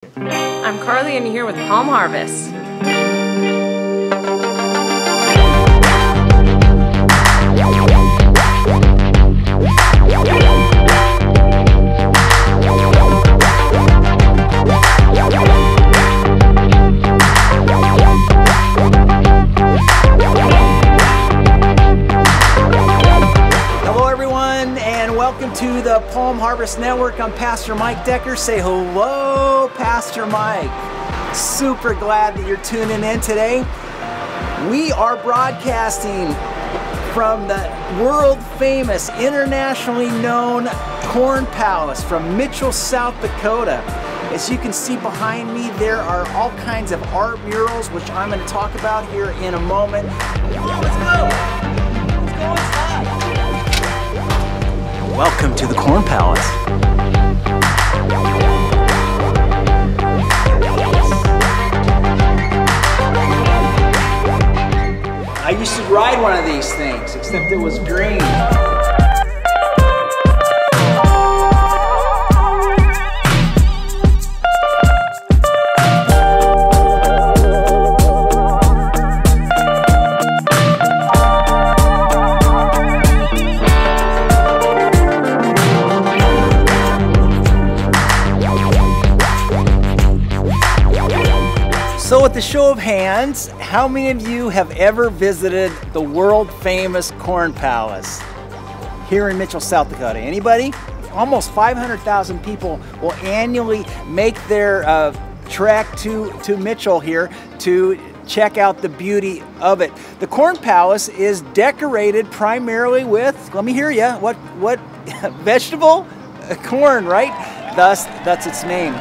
I'm Carly and you're here with Palm Harvest. Hello everyone and welcome to the Palm Harvest Network. I'm Pastor Mike Decker. Say hello, Pastor Mike. Super glad that you're tuning in today. We are broadcasting from the world famous, internationally known Corn Palace from Mitchell, South Dakota. As you can see behind me, there are all kinds of art murals, which I'm going to talk about here in a moment. Come on, let's go! Let's go inside! Welcome to the Corn Palace. I used to ride one of these things, except it was green. So with the show of hands, how many of you have ever visited the world famous Corn Palace here in Mitchell, South Dakota? Anybody? Almost 500,000 people will annually make their trek to Mitchell here to check out the beauty of it. The Corn Palace is decorated primarily with, let me hear you, what vegetable? Corn, right? Thus, that's its name.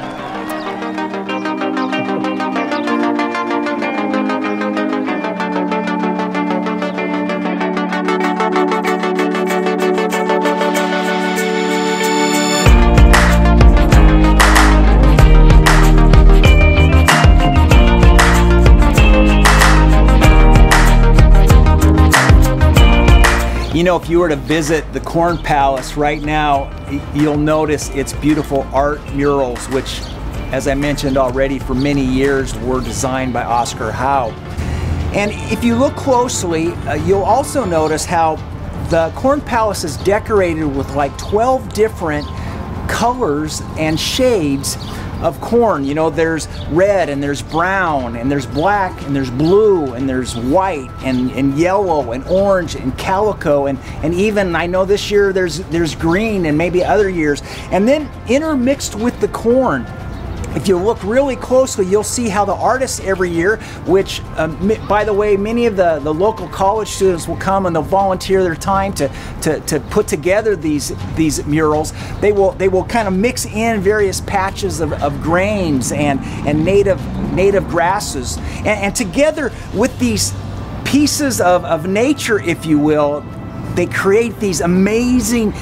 You know, if you were to visit the Corn Palace right now, you'll notice its beautiful art murals, which, as I mentioned already, for many years were designed by Oscar Howe. And if you look closely, you'll also notice how the Corn Palace is decorated with like 12 different colors and shades of corn. You know, there's red and there's brown and there's black and there's blue and there's white and yellow and orange and calico and even, I know this year there's green and maybe other years. And then intermixed with the corn, if you look really closely, you'll see how the artists every year, which, by the way, many of the local college students will come and they'll volunteer their time to put together these murals. They will kind of mix in various patches of grains and native grasses, and together with these pieces of nature, if you will, they create these amazing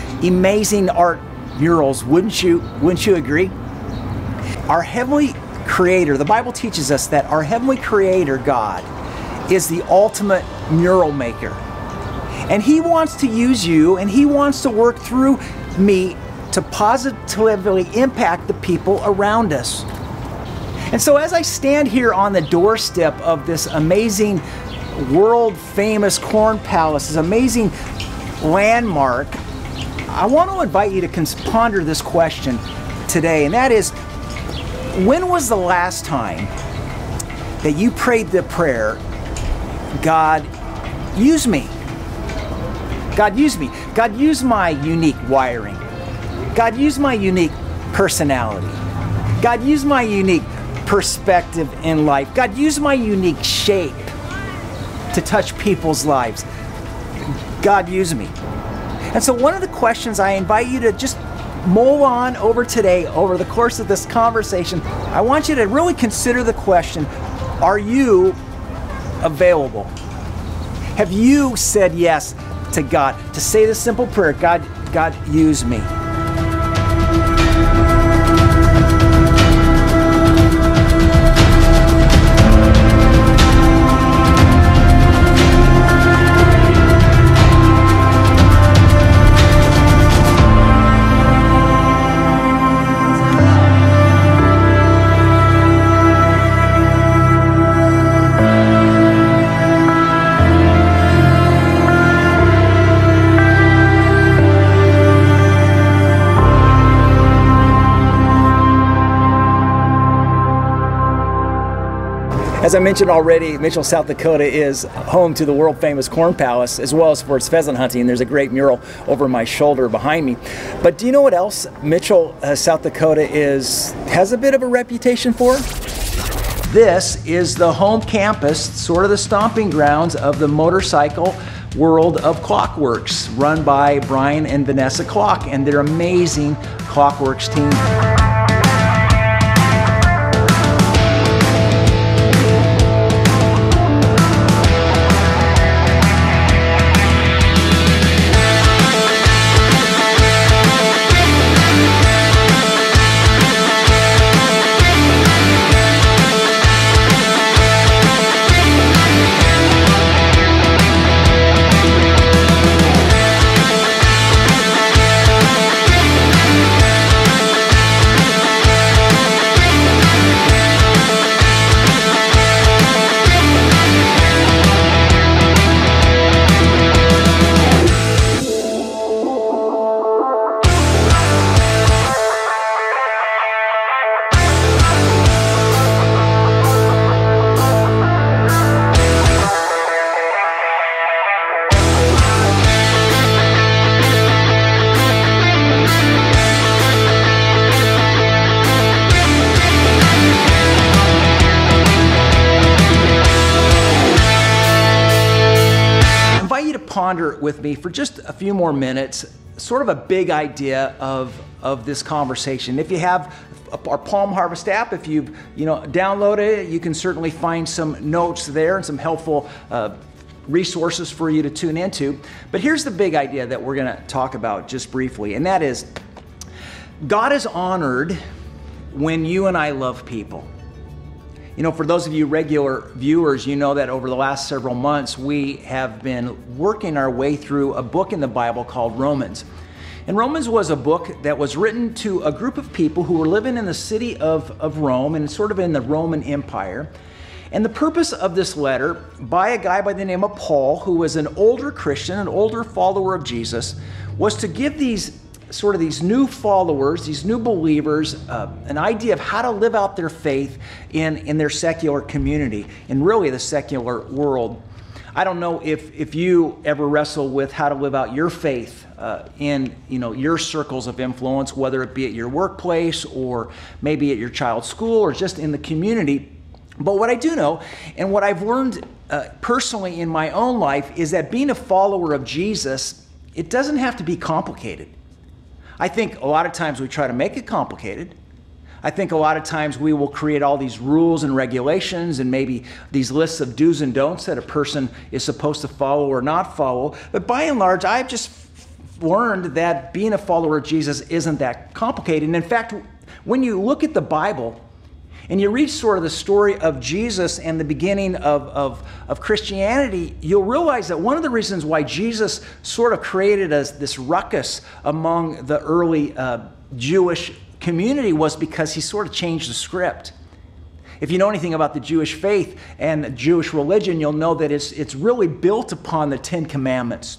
art murals. Wouldn't you agree? Our Heavenly Creator, the Bible teaches us that our Heavenly Creator, God, is the ultimate mural maker. And He wants to use you and He wants to work through me to positively impact the people around us. And so as I stand here on the doorstep of this amazing world-famous Corn Palace, this amazing landmark, I want to invite you to ponder this question today, and that is, when was the last time that you prayed the prayer, God, use me? God, use me. God, use my unique wiring. God, use my unique personality. God, use my unique perspective in life. God, use my unique shape to touch people's lives. God, use me. And so one of the questions I invite you to just mull on over today, over the course of this conversation, I want you to really consider the question, are you available? Have you said yes to God, to say the simple prayer, God, use me? As I mentioned already, Mitchell, South Dakota is home to the world-famous Corn Palace, as well as for its pheasant hunting. There's a great mural over my shoulder behind me. But do you know what else Mitchell, South Dakota has a bit of a reputation for? This is the home campus, sort of the stomping grounds of the motorcycle world of Klock Werks, run by Brian and Vanessa Klock and their amazing Klock Werks team. Ponder with me for just a few more minutes, sort of a big idea of this conversation. If you have our Palm Harvest app, if you've downloaded it, you can certainly find some notes there and some helpful resources for you to tune into. But here's the big idea that we're going to talk about just briefly, and that is God is honored when you and I love people. For those of you regular viewers, you know that over the last several months, we have been working our way through a book in the Bible called Romans. And Romans was a book that was written to a group of people who were living in the city of Rome and sort of in the Roman Empire. And the purpose of this letter by a guy by the name of Paul, who was an older Christian, an older follower of Jesus, was to give these new followers, these new believers, an idea of how to live out their faith in their secular community, in really the secular world. I don't know if you ever wrestle with how to live out your faith in your circles of influence, whether it be at your workplace or maybe at your child's school or just in the community. But what I do know, and what I've learned personally in my own life, is that being a follower of Jesus, it doesn't have to be complicated. I think a lot of times we try to make it complicated. I think a lot of times we will create all these rules and regulations and maybe these lists of do's and don'ts that a person is supposed to follow or not follow. But by and large, I've just learned that being a follower of Jesus isn't that complicated. And in fact, when you look at the Bible and you read sort of the story of Jesus and the beginning of Christianity, you'll realize that one of the reasons why Jesus sort of created this ruckus among the early Jewish community was because he sort of changed the script. If you know anything about the Jewish faith and the Jewish religion, you'll know that it's really built upon the 10 Commandments,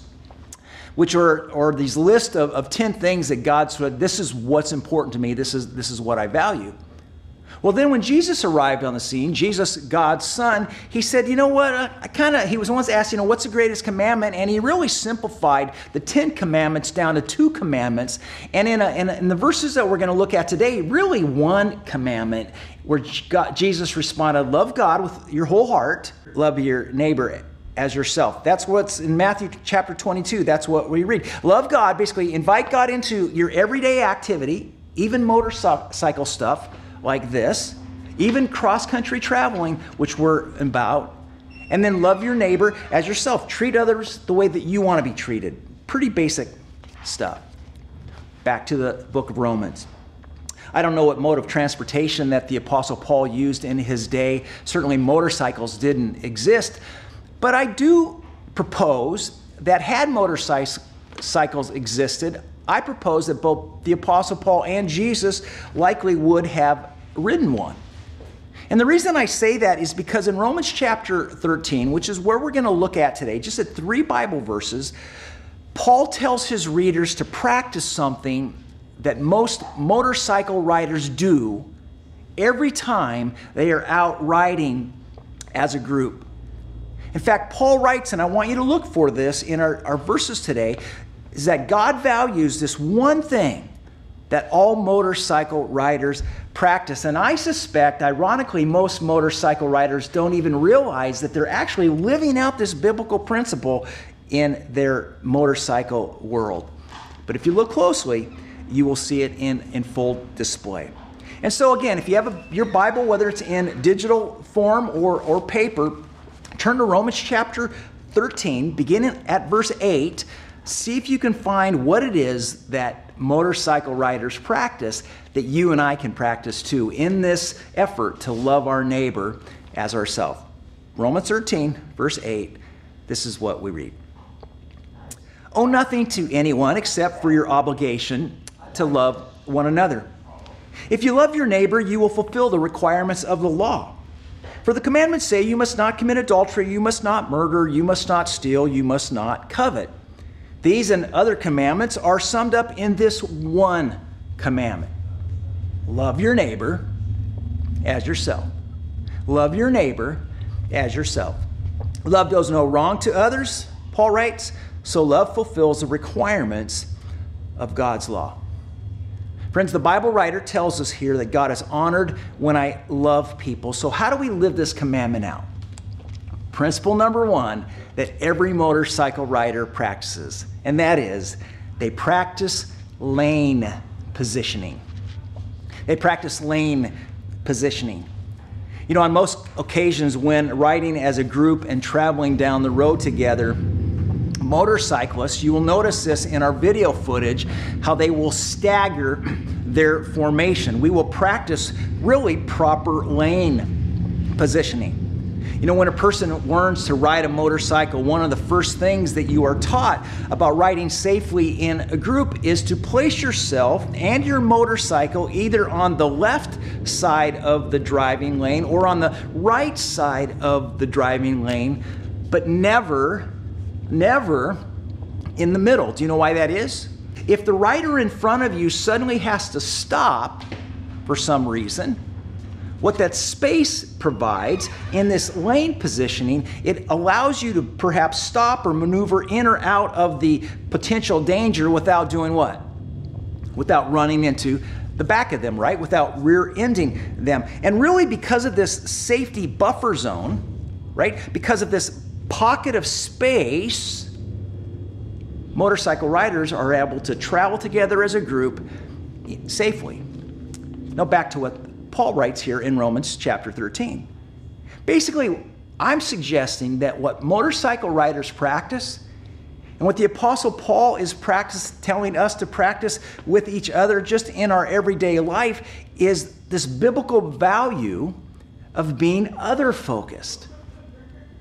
which are these list of 10 things that God said, this is what's important to me, this is what I value. Well, then when Jesus arrived on the scene, Jesus, God's Son, he said, you know what, he was once asked, what's the greatest commandment? And he really simplified the 10 commandments down to 2 commandments. And in the verses that we're going to look at today, really one commandment where Jesus responded, love God with your whole heart, love your neighbor as yourself. That's what's in Matthew chapter 22. That's what we read. Love God, basically invite God into your everyday activity, even motorcycle stuff, like this, even cross-country traveling, which we're about, and then love your neighbor as yourself. Treat others the way that you want to be treated. Pretty basic stuff. Back to the book of Romans. I don't know what mode of transportation that the Apostle Paul used in his day. Certainly motorcycles didn't exist, but I do propose that had motorcycles existed, I propose that both the Apostle Paul and Jesus likely would have ridden one. And the reason I say that is because in Romans chapter 13, which is where we're going to look at today, just at 3 Bible verses, Paul tells his readers to practice something that most motorcycle riders do every time they are out riding as a group. In fact, Paul writes, and I want you to look for this in our verses today, is that God values this one thing that all motorcycle riders practice. And I suspect, ironically, most motorcycle riders don't even realize that they're actually living out this biblical principle in their motorcycle world. But if you look closely, you will see it in full display. And so again, if you have your Bible, whether it's in digital form or paper, turn to Romans chapter 13, beginning at verse 8. See if you can find what it is that motorcycle riders practice that you and I can practice too in this effort to love our neighbor as ourselves. Romans 13, verse 8, this is what we read. Owe nothing to anyone except for your obligation to love one another. If you love your neighbor, you will fulfill the requirements of the law. For the commandments say you must not commit adultery, you must not murder, you must not steal, you must not covet. These and other commandments are summed up in this one commandment. Love your neighbor as yourself. Love your neighbor as yourself. Love does no wrong to others, Paul writes, so love fulfills the requirements of God's law. Friends, the Bible writer tells us here that God is honored when I love people. So how do we live this commandment out? Principle number one that every motorcycle rider practices, and that is they practice lane positioning. They practice lane positioning. You know, on most occasions when riding as a group and traveling down the road together, motorcyclists, you will notice this in our video footage, how they will stagger their formation. We will practice really proper lane positioning. You know, when a person learns to ride a motorcycle, one of the first things that you are taught about riding safely in a group is to place yourself and your motorcycle either on the left side of the driving lane or on the right side of the driving lane, but never in the middle. Do you know why that is? If the rider in front of you suddenly has to stop for some reason, what that space provides in this lane positioning, it allows you to perhaps stop or maneuver in or out of the potential danger without doing what? Without running into the back of them, right? Without rear-ending them. And really because of this safety buffer zone, right? Because of this pocket of space, motorcycle riders are able to travel together as a group safely. Now back to what Paul writes here in Romans chapter 13. Basically, I'm suggesting that what motorcycle riders practice and what the Apostle Paul is telling us to practice with each other just in our everyday life is this biblical value of being other-focused.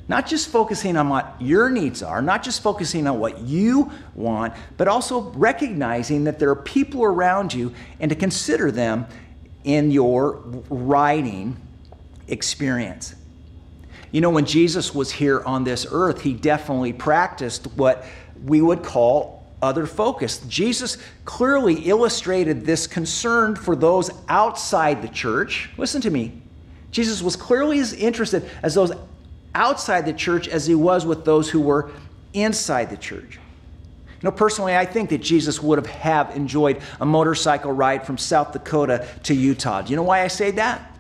Not just focusing on what your needs are, not just focusing on what you want, but also recognizing that there are people around you and to consider them in your riding experience. You know, when Jesus was here on this earth, he definitely practiced what we would call other-focused. Jesus clearly illustrated this concern for those outside the church. Listen to me. Jesus was clearly as interested as those outside the church as he was with those who were inside the church. You know, personally, I think that Jesus would have enjoyed a motorcycle ride from South Dakota to Utah. Do you know why I say that?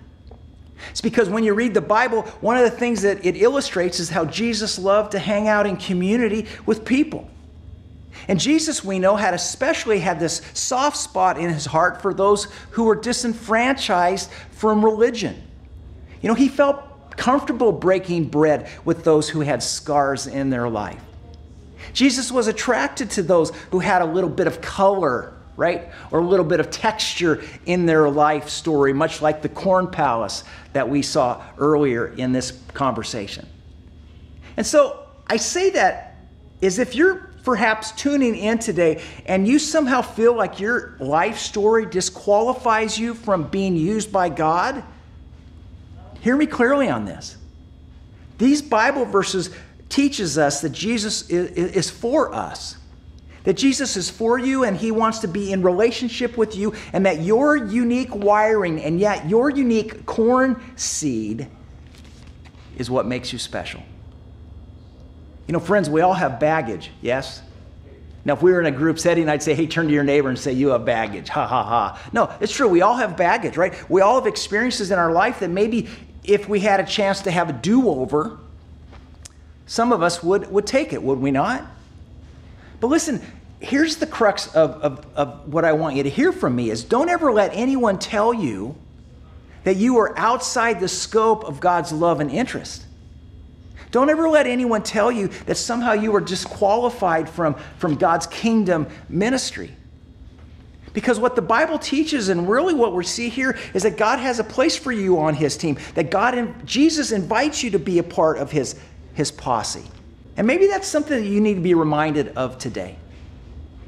It's because when you read the Bible, one of the things that it illustrates is how Jesus loved to hang out in community with people. And Jesus, we know, had especially had this soft spot in his heart for those who were disenfranchised from religion. You know, he felt comfortable breaking bread with those who had scars in their life. Jesus was attracted to those who had a little bit of color, right? Or a little bit of texture in their life story, much like the corn palace that we saw earlier in this conversation. And so I say that as if you're perhaps tuning in today and you somehow feel like your life story disqualifies you from being used by God, hear me clearly on this. These Bible verses teaches us that Jesus is for us. That Jesus is for you and he wants to be in relationship with you, and that your unique wiring and yet your unique corn seed is what makes you special. You know, friends, we all have baggage, yes? Now, if we were in a group setting, I'd say, hey, turn to your neighbor and say, you have baggage, ha, ha, ha. No, it's true. We all have baggage, right? We all have experiences in our life that maybe if we had a chance to have a do-over, some of us would take it, would we not? But listen, here's the crux of what I want you to hear from me is don't ever let anyone tell you that you are outside the scope of God's love and interest. Don't ever let anyone tell you that somehow you are disqualified from God's kingdom ministry. Because what the Bible teaches, and really what we see here, is that God has a place for you on his team, that Jesus invites you to be a part of his posse. And maybe that's something that you need to be reminded of today.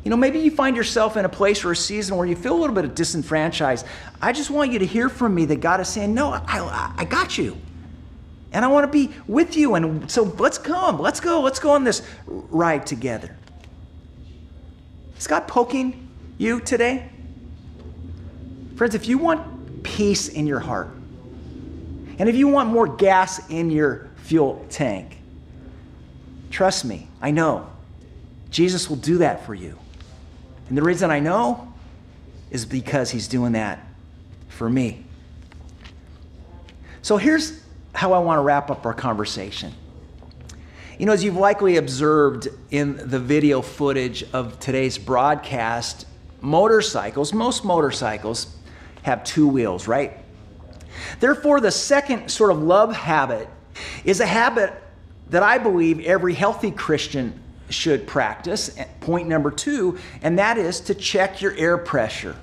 You know, maybe you find yourself in a place or a season where you feel a little bit disenfranchised. I just want you to hear from me that God is saying, no, I got you. And I want to be with you. And so let's go on this ride together. Is God poking you today? Friends, if you want peace in your heart, and if you want more gas in your fuel tank, trust me, I know Jesus will do that for you. And the reason I know is because he's doing that for me. So here's how I want to wrap up our conversation. You know, as you've likely observed in the video footage of today's broadcast, most motorcycles have two wheels, right? Therefore, the second sort of love habit is a habit that I believe every healthy Christian should practice. Point number 2, and that is to check your air pressure.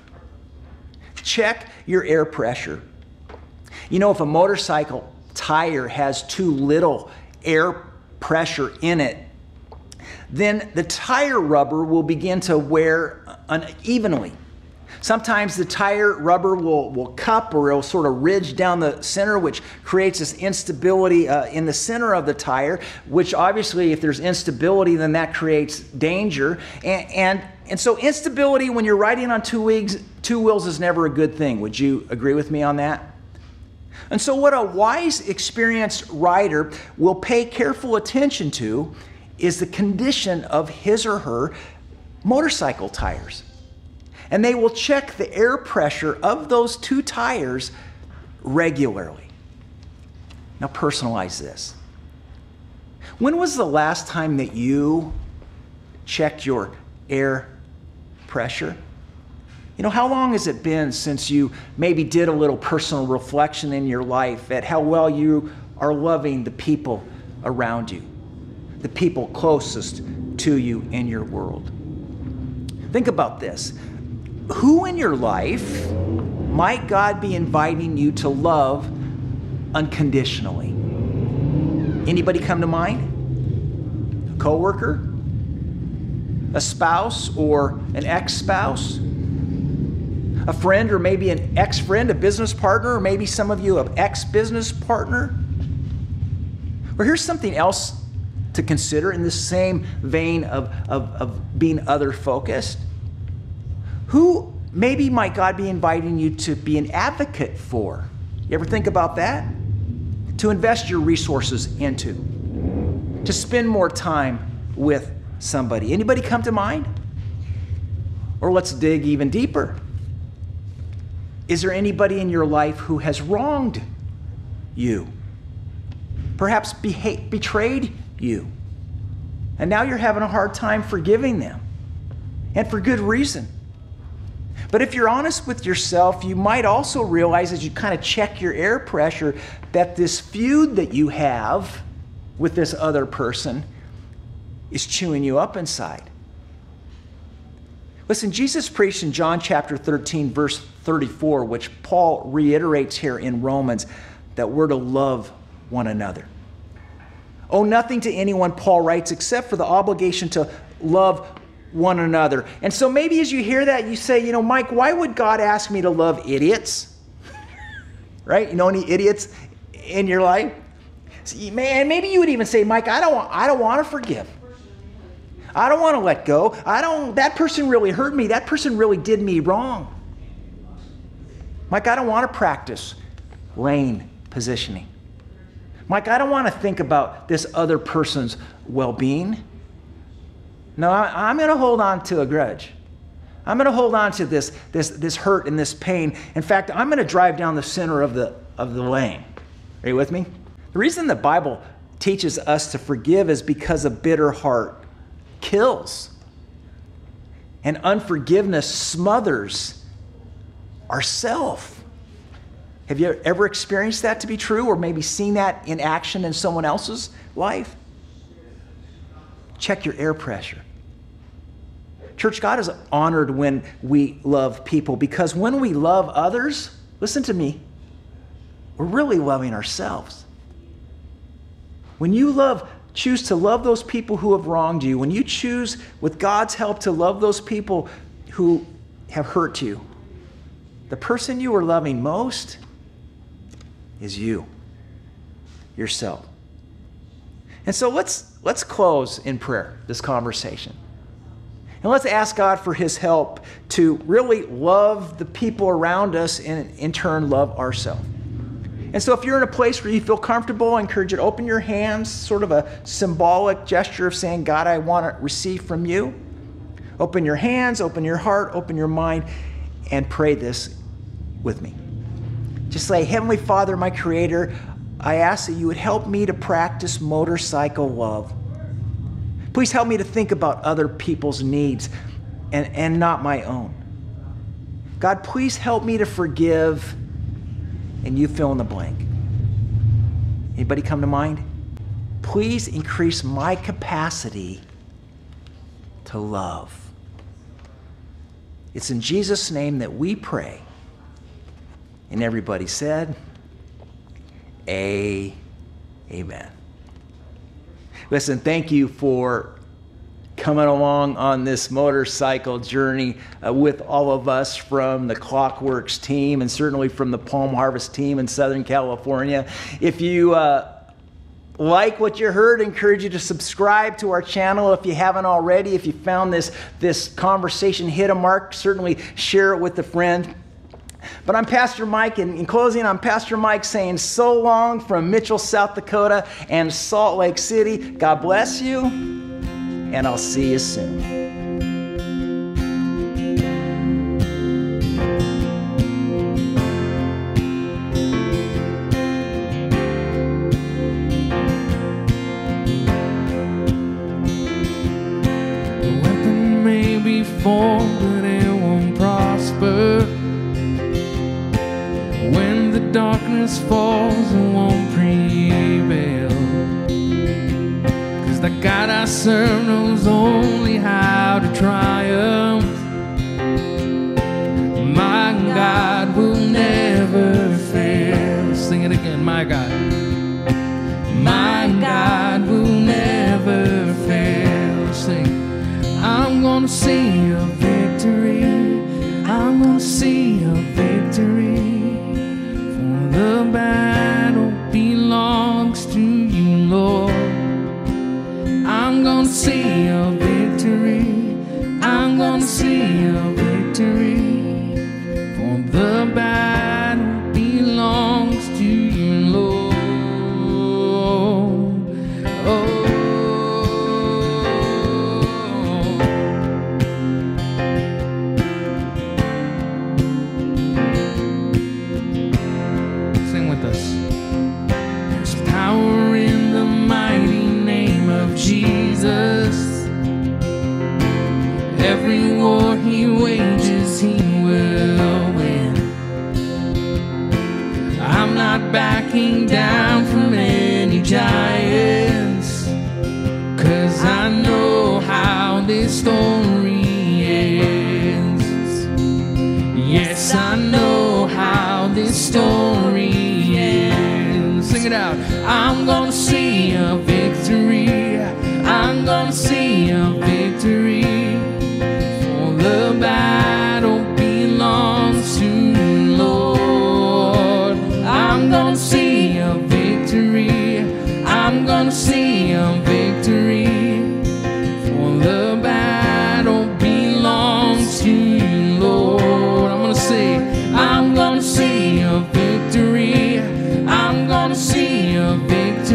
Check your air pressure. You know, if a motorcycle tire has too little air pressure in it, then the tire rubber will begin to wear unevenly. Sometimes the tire rubber will cup or it'll sort of ridge down the center, which creates this instability in the center of the tire, which obviously if there's instability, then that creates danger. And so instability when you're riding on two wheels is never a good thing. Would you agree with me on that? And so what a wise, experienced rider will pay careful attention to is the condition of his or her motorcycle tires. And they will check the air pressure of those two tires regularly. Now personalize this. When was the last time that you checked your air pressure? You know, how long has it been since you maybe did a little personal reflection in your life at how well you are loving the people around you, the people closest to you in your world? Think about this. Who in your life might God be inviting you to love unconditionally? Anybody come to mind? A coworker? A spouse or an ex-spouse? A friend or maybe an ex-friend, a business partner, or maybe some of you an ex-business partner? Or here's something else to consider in the same vein of being other-focused. Who maybe might God be inviting you to be an advocate for? You ever think about that? To invest your resources into, to spend more time with somebody. Anybody come to mind? Or let's dig even deeper. Is there anybody in your life who has wronged you? Perhaps betrayed you? And now you're having a hard time forgiving them. And for good reason. But if you're honest with yourself, you might also realize as you kind of check your air pressure that this feud that you have with this other person is chewing you up inside. Listen, Jesus preached in John chapter 13, verse 34, which Paul reiterates here in Romans, that we're to love one another. Owe nothing to anyone, Paul writes, except for the obligation to love one another. And so maybe as you hear that, you say, you know, Mike, why would God ask me to love idiots? Right? You know any idiots in your life? See, man, maybe you would even say, Mike, I don't want to forgive. I don't want to let go. That person really hurt me. That person really did me wrong. Mike, I don't want to practice lane positioning. Mike, I don't want to think about this other person's well-being. No, I'm going to hold on to a grudge. I'm going to hold on to this hurt and this pain. In fact, I'm going to drive down the center of the lane. Are you with me? The reason the Bible teaches us to forgive is because a bitter heart kills. And unforgiveness smothers ourself. Have you ever experienced that to be true, or maybe seen that in action in someone else's life? Check your air pressure. Church, God is honored when we love people, because when we love others, listen to me, we're really loving ourselves. When you choose to love those people who have wronged you, when you choose with God's help to love those people who have hurt you, the person you are loving most is you, yourself. And so let's close in prayer this conversation. And let's ask God for his help to really love the people around us and in turn love ourselves. And so if you're in a place where you feel comfortable, I encourage you to open your hands, sort of a symbolic gesture of saying, God, I want to receive from you. Open your hands, open your heart, open your mind, and pray this with me. Just say, Heavenly Father, my Creator, I ask that you would help me to practice motorcycle love. Please help me to think about other people's needs and not my own. God, please help me to forgive, and you fill in the blank. Anybody come to mind? Please increase my capacity to love. It's in Jesus' name that we pray. And everybody said, Amen. Listen, thank you for coming along on this motorcycle journey with all of us from the Klock Werks team and certainly from the Palm Harvest team in Southern California. If you like what you heard, I encourage you to subscribe to our channel if you haven't already. If you found this conversation hit a mark, certainly share it with a friend. But I'm Pastor Mike, and in closing, I'm Pastor Mike saying so long from Mitchell, South Dakota and Salt Lake City. God bless you, and I'll see you soon. The weapon may be formed, but it won't prosper. When the darkness falls, it won't prevail. 'Cause the God I serve knows only how to triumph. My God will never fail. Sing it again, my God. My God will never fail. Sing, I'm gonna see a victory. I'm gonna see a victory. The battle belongs to you, Lord. I'm gonna see a victory. I'm gonna see a victory. For the battle belongs to you, Lord. Oh. There's power in the mighty name of Jesus. Every war he wages, he will win. I'm not backing down from any giants, 'cause I know how this story ends. Yes, I know how this story ends. Sing it out. I'm gonna see a victory. I'm gonna see a victory. For the battle belongs to you, Lord. I'm gonna see a victory. I'm gonna see a victory. For the battle belongs to you, Lord. I'm gonna see a victory. I'm gonna see a victory.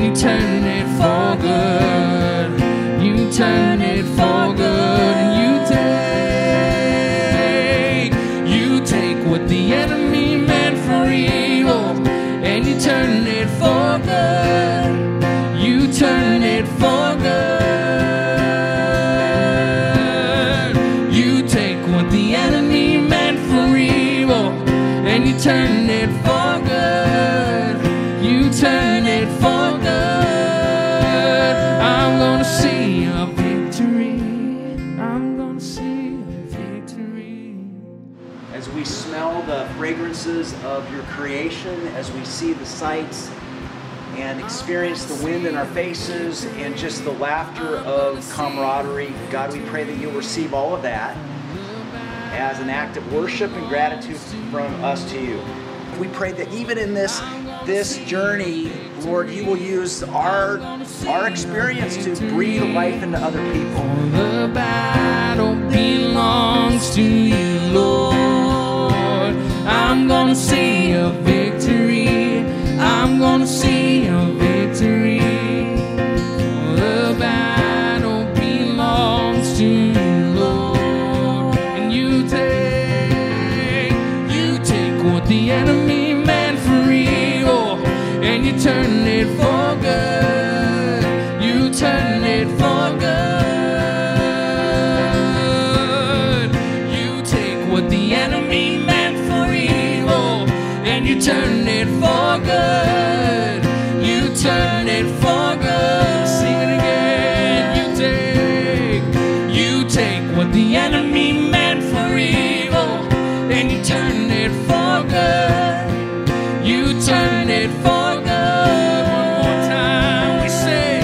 and you turn it for good. You turn it for good, and you take what the enemy meant for evil, and you turn it for good. You turn it for good. You take what the enemy meant for evil, and you turn it for good. You turn it for good. I'm gonna see a victory. I'm gonna see a victory. As we smell the fragrances of your creation, as we see the sights and experience the wind in our faces and just the laughter of camaraderie, God, we pray that you'll receive all of that as an act of worship and gratitude from us to you. We pray that even in this journey, Lord, you will use our experience to breathe life into other people. The battle belongs to you, Lord. I'm gonna see a victory. I'm gonna see a victory. The battle belongs to you, Lord. And you take what the enemy meant for evil, and you turn it for good. You turn it for good. You take what the enemy meant for evil, and you turn it for good. You turn it for good. Sing it again. You take what the enemy meant for evil, and you turn it for good. You turn it for good. One more time we say,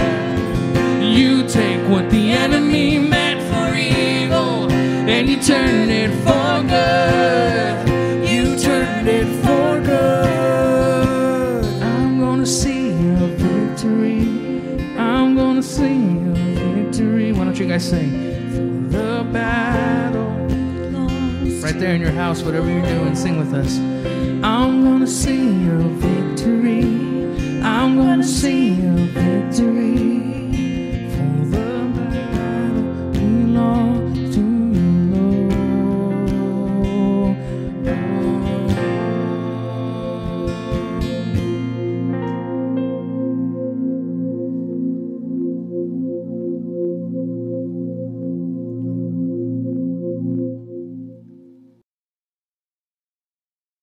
you take what the enemy meant for evil, and you turn it for good. You turn it for good. I'm gonna see a victory. I'm gonna see a victory. Why don't you guys sing? For the battle. Right there in your house, whatever you're doing, sing with us. I'm gonna see a victory.